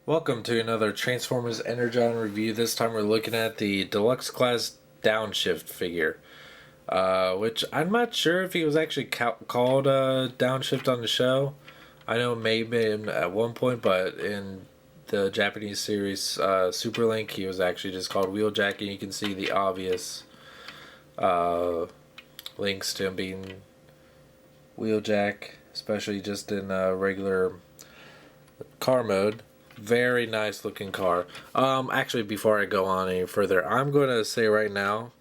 Welcome to another Transformers Energon review. This time we're looking at the Deluxe class Downshift figure, which I'm not sure if he was actually called Downshift on the show. I know maybe at one point, but in the Japanese series Superlink, he was actually just called Wheeljack, and you can see the obvious links to him being Wheeljack, especially just in regular car mode. Very nice looking car. Actually, before I go on any further, I'm going to say right now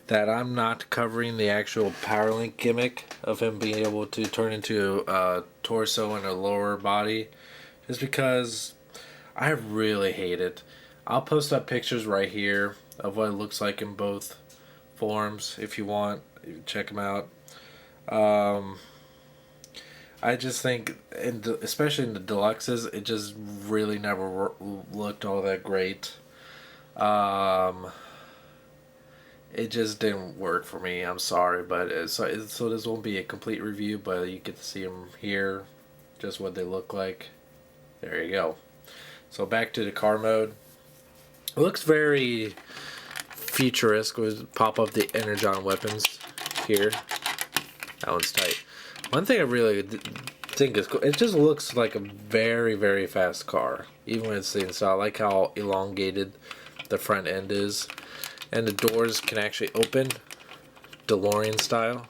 that I'm not covering the actual Powerlink gimmick of him being able to turn into a torso and a lower body, just because I really hate it. I'll post up pictures right here of what it looks like in both forms if you want. Check them out. I just think, especially in the deluxes, it just really never looked all that great. It just didn't work for me. I'm sorry, but so this won't be a complete review, but you get to see them here, just what they look like. There you go. So back to the car mode. It looks very futuristic. We'll pop up the Energon weapons here. That one's tight. One thing I really think is cool, it just looks like a very, very fast car, even when it's installed. I like how elongated the front end is. And the doors can actually open, DeLorean style.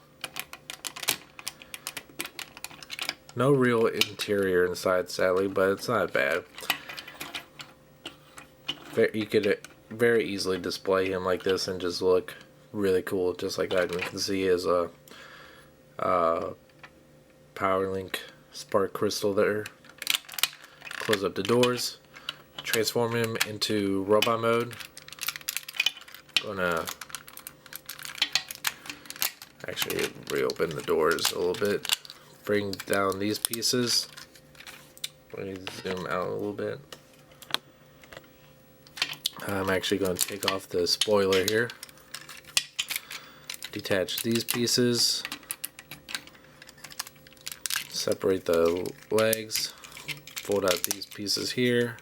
No real interior inside, sadly, but it's not bad. You could very easily display him like this and just look really cool, just like that. And you can see his Powerlink spark crystal there. Close up the doors. Transform him into robot mode. Gonna actually reopen the doors a little bit. Bring down these pieces. Let me zoom out a little bit. I'm actually going to take off the spoiler here. Detach these pieces. Separate the legs, fold out these pieces here,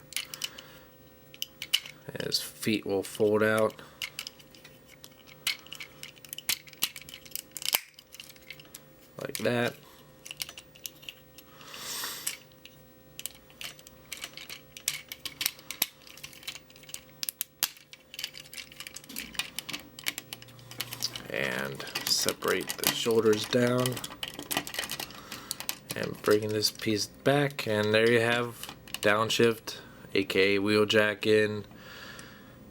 and his feet will fold out like that. And separate the shoulders down. And bringing this piece back, and there you have Downshift, aka Wheeljack, in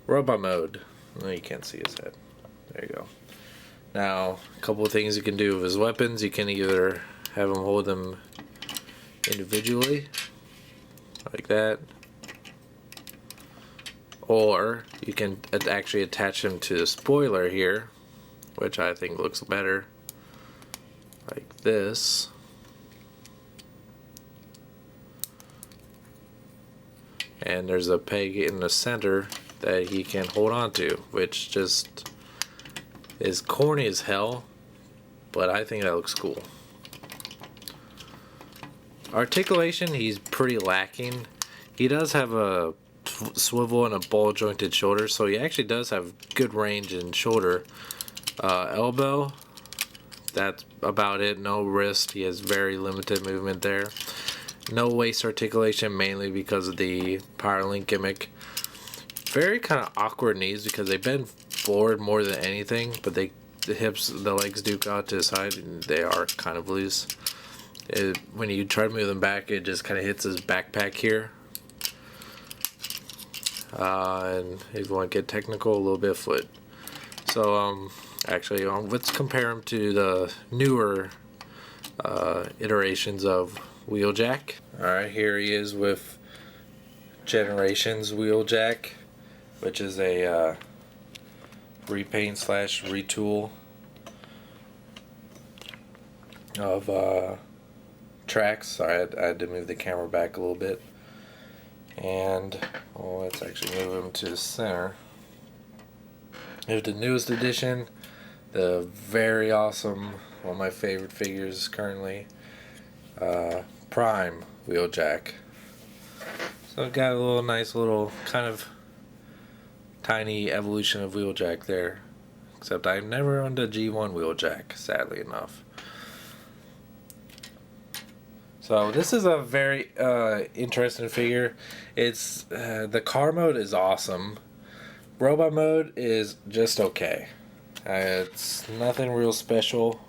robot mode. Oh, you can't see his head. There you go. Now, a couple of things you can do with his weapons. You can either have him hold them individually, like that, or you can actually attach him to the spoiler here, which I think looks better, like this. And there's a peg in the center that he can hold on to, which just is corny as hell, but I think that looks cool. Articulation, he's pretty lacking. He does have a swivel and a ball jointed shoulder, so he actually does have good range in shoulder. Elbow, that's about it. No wrist, he has very limited movement there. No waist articulation, mainly because of the Powerlink gimmick. Very kind of awkward knees because they bend forward more than anything, but the legs do go out to the side and they are kind of loose. When you try to move them back, it just kind of hits his backpack here. And if you want to get technical, a little bit of foot. So actually, let's compare him to the newer iterations of Wheeljack. Alright, here he is with Generations Wheeljack, which is a repaint / retool of tracks. Sorry, I had to move the camera back a little bit. And let's actually move him to the center. Here's the newest edition, the very awesome, one of my favorite figures currently, Prime Wheeljack. So it got a little nice little kind of tiny evolution of wheeljack there. Except I've never owned a G1 wheeljack, sadly enough. So this is a very interesting figure. It's the car mode is awesome. Robot mode is just okay. It's nothing real special.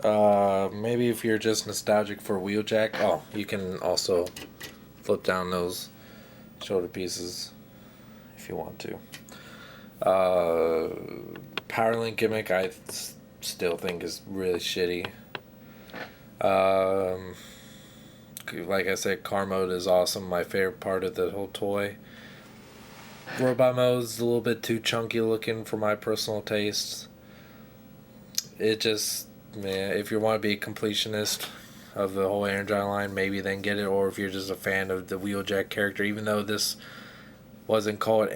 Maybe if you're just nostalgic for wheeljack, oh, you can also flip down those shoulder pieces if you want to. Powerlink gimmick I still think is really shitty. Like I said, car mode is awesome. My favorite part of the whole toy. Robot mode is a little bit too chunky looking for my personal tastes. It just, man, if you want to be a completionist of the whole Energon line, maybe then get it. Or if you're just a fan of the wheeljack character, even though this wasn't called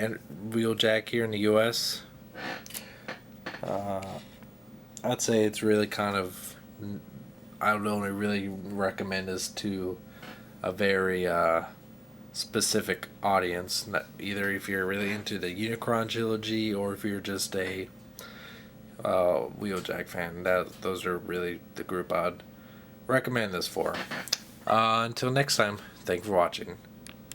wheeljack here in the U.S., I'd say it's really kind of, I would only really recommend this to a very specific audience. Either if you're really into the Unicron trilogy or if you're just a wheeljack fan. Those are really the group I'd recommend this for. Until next time, thank you for watching.